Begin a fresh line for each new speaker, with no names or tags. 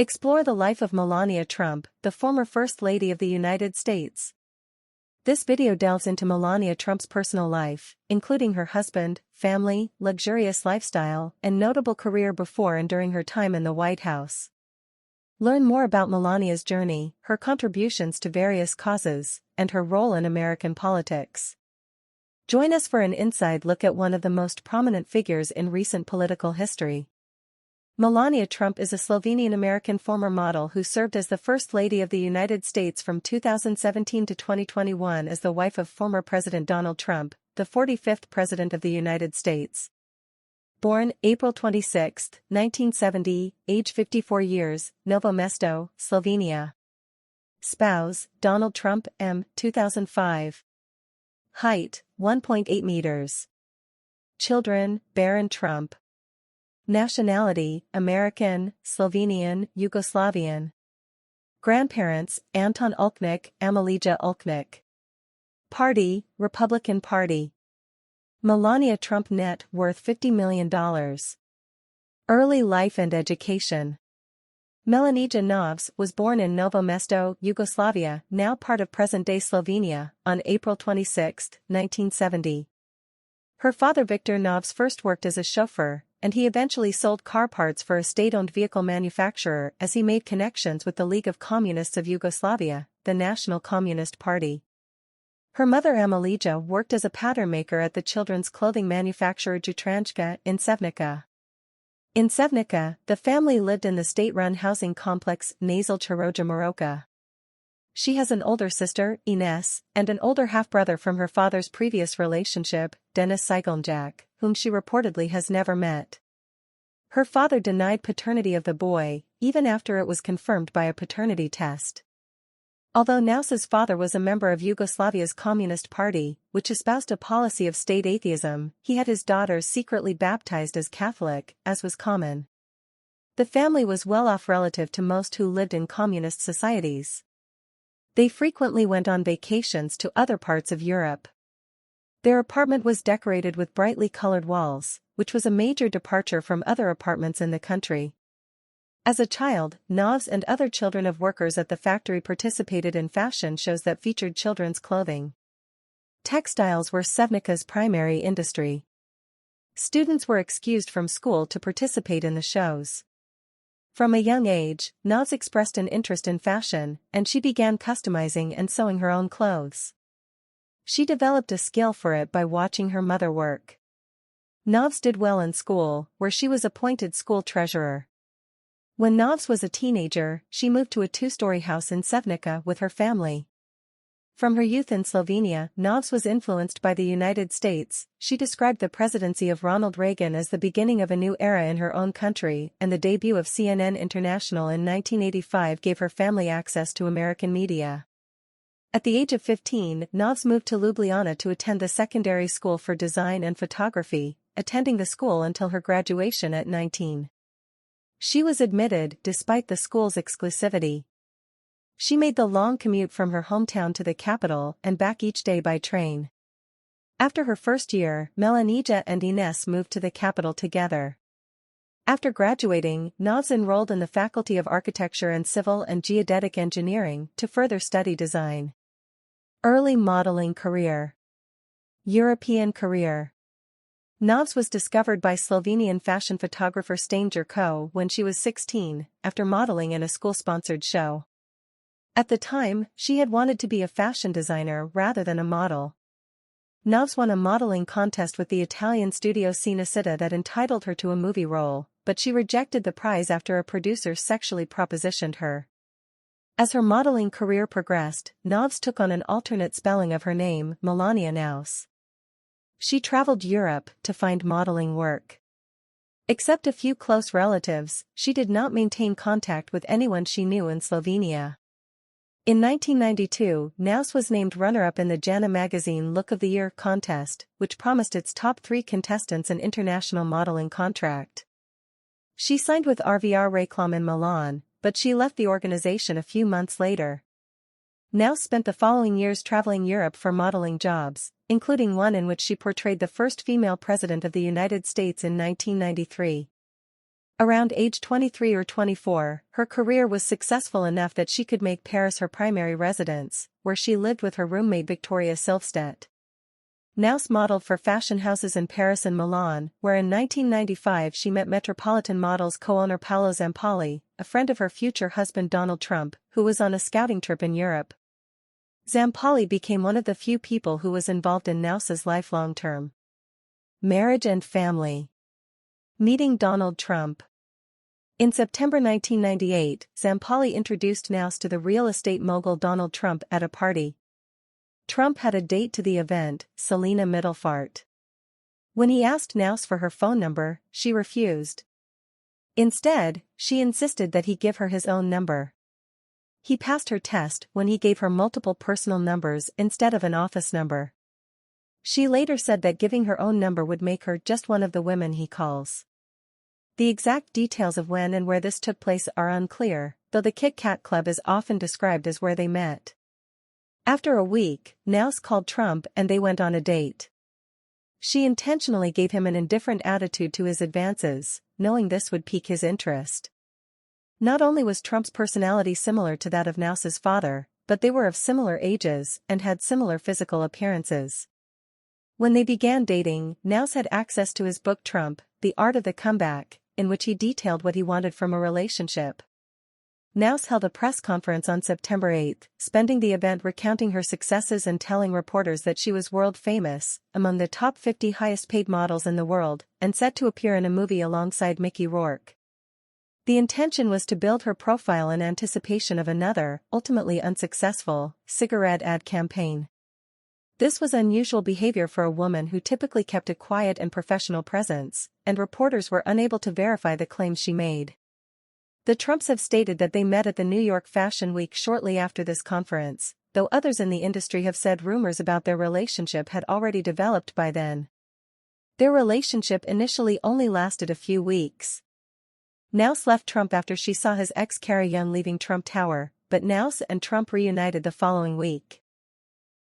Explore the life of Melania Trump, the former First Lady of the United States. This video delves into Melania Trump's personal life, including her husband, family, luxurious lifestyle, and notable career before and during her time in the White House. Learn more about Melania's journey, her contributions to various causes, and her role in American politics. Join us for an inside look at one of the most prominent figures in recent political history. Melania Trump is a Slovenian-American former model who served as the First Lady of the United States from 2017 to 2021 as the wife of former President Donald Trump, the 45th President of the United States. Born April 26, 1970, age 54 years, Novo Mesto, Slovenia. Spouse, Donald Trump M. 2005. Height, 1.8 meters. Children, Baron Trump. Nationality, American, Slovenian, Yugoslavian. Grandparents, Anton Ulknik, Amelija Ulknik. Party, Republican Party. Melania Trump net worth $50 million. Early life and education. Melania Novs was born in Novo Mesto, Yugoslavia, now part of present-day Slovenia, on April 26, 1970. Her father Victor Novs first worked as a chauffeur, and he eventually sold car parts for a state-owned vehicle manufacturer as he made connections with the League of Communists of Yugoslavia, the National Communist Party. Her mother Amelija worked as a pattern maker at the children's clothing manufacturer Jutranjka in Sevnica. In Sevnica, the family lived in the state-run housing complex Nazil Chiroja Maroka. She has an older sister, Ines, and an older half-brother from her father's previous relationship, Denis Sigelnjak, whom she reportedly has never met. Her father denied paternity of the boy, even after it was confirmed by a paternity test. Although Novs's father was a member of Yugoslavia's Communist Party, which espoused a policy of state atheism, he had his daughters secretly baptized as Catholic, as was common. The family was well-off relative to most who lived in communist societies. They frequently went on vacations to other parts of Europe. Their apartment was decorated with brightly colored walls, which was a major departure from other apartments in the country. As a child, Novs and other children of workers at the factory participated in fashion shows that featured children's clothing. Textiles were Sevnica's primary industry. Students were excused from school to participate in the shows. From a young age, Novs expressed an interest in fashion, and she began customizing and sewing her own clothes. She developed a skill for it by watching her mother work. Novs did well in school, where she was appointed school treasurer. When Novs was a teenager, she moved to a two-story house in Sevnica with her family. From her youth in Slovenia, Novs was influenced by the United States. She described the presidency of Ronald Reagan as the beginning of a new era in her own country, and the debut of CNN International in 1985 gave her family access to American media. At the age of 15, Novs moved to Ljubljana to attend the secondary school for design and photography, attending the school until her graduation at 19. She was admitted despite the school's exclusivity. She made the long commute from her hometown to the capital and back each day by train. After her first year, Melania and Ines moved to the capital together. After graduating, Novs enrolled in the Faculty of Architecture and Civil and Geodetic Engineering to further study design. Early modeling career. European career. Novs was discovered by Slovenian fashion photographer Stane Jurko when she was 16, after modeling in a school-sponsored show. At the time, she had wanted to be a fashion designer rather than a model. Novs won a modeling contest with the Italian studio Cinecittà that entitled her to a movie role, but she rejected the prize after a producer sexually propositioned her. As her modeling career progressed, Novs took on an alternate spelling of her name, Melania Naus. She traveled Europe to find modeling work. Except a few close relatives, she did not maintain contact with anyone she knew in Slovenia. In 1992, Naus was named runner-up in the Jana magazine Look of the Year contest, which promised its top 3 contestants an international modeling contract. She signed with RVR Reklam in Milan, but she left the organization a few months later. Naus spent the following years traveling Europe for modeling jobs, including one in which she portrayed the first female president of the United States in 1993. Around age 23 or 24, her career was successful enough that she could make Paris her primary residence, where she lived with her roommate Victoria Silvstedt. Knauss modeled for fashion houses in Paris and Milan, where in 1995 she met Metropolitan Models co-owner Paolo Zampalli, a friend of her future husband Donald Trump, who was on a scouting trip in Europe. Zampalli became one of the few people who was involved in Knauss's lifelong term. Marriage and family. Meeting Donald Trump. In September 1998, Zampalli introduced Knauss to the real estate mogul Donald Trump at a party. Trump had a date to the event, Selina Mittelfart. When he asked Knauss for her phone number, she refused. Instead, she insisted that he give her his own number. He passed her test when he gave her multiple personal numbers instead of an office number. She later said that giving her own number would make her just one of the women he calls. The exact details of when and where this took place are unclear, though the Kit Kat Club is often described as where they met. After a week, Knauss called Trump and they went on a date. She intentionally gave him an indifferent attitude to his advances, knowing this would pique his interest. Not only was Trump's personality similar to that of Knauss's father, but they were of similar ages and had similar physical appearances. When they began dating, Knauss had access to his book Trump, The Art of the Comeback, in which he detailed what he wanted from a relationship. Knauss held a press conference on September 8, spending the event recounting her successes and telling reporters that she was world famous, among the top 50 highest-paid models in the world, and set to appear in a movie alongside Mickey Rourke. The intention was to build her profile in anticipation of another, ultimately unsuccessful, cigarette ad campaign. This was unusual behavior for a woman who typically kept a quiet and professional presence, and reporters were unable to verify the claims she made. The Trumps have stated that they met at the New York Fashion Week shortly after this conference, though others in the industry have said rumors about their relationship had already developed by then. Their relationship initially only lasted a few weeks. Knauss left Trump after she saw his ex Carrie Young leaving Trump Tower, but Knauss and Trump reunited the following week.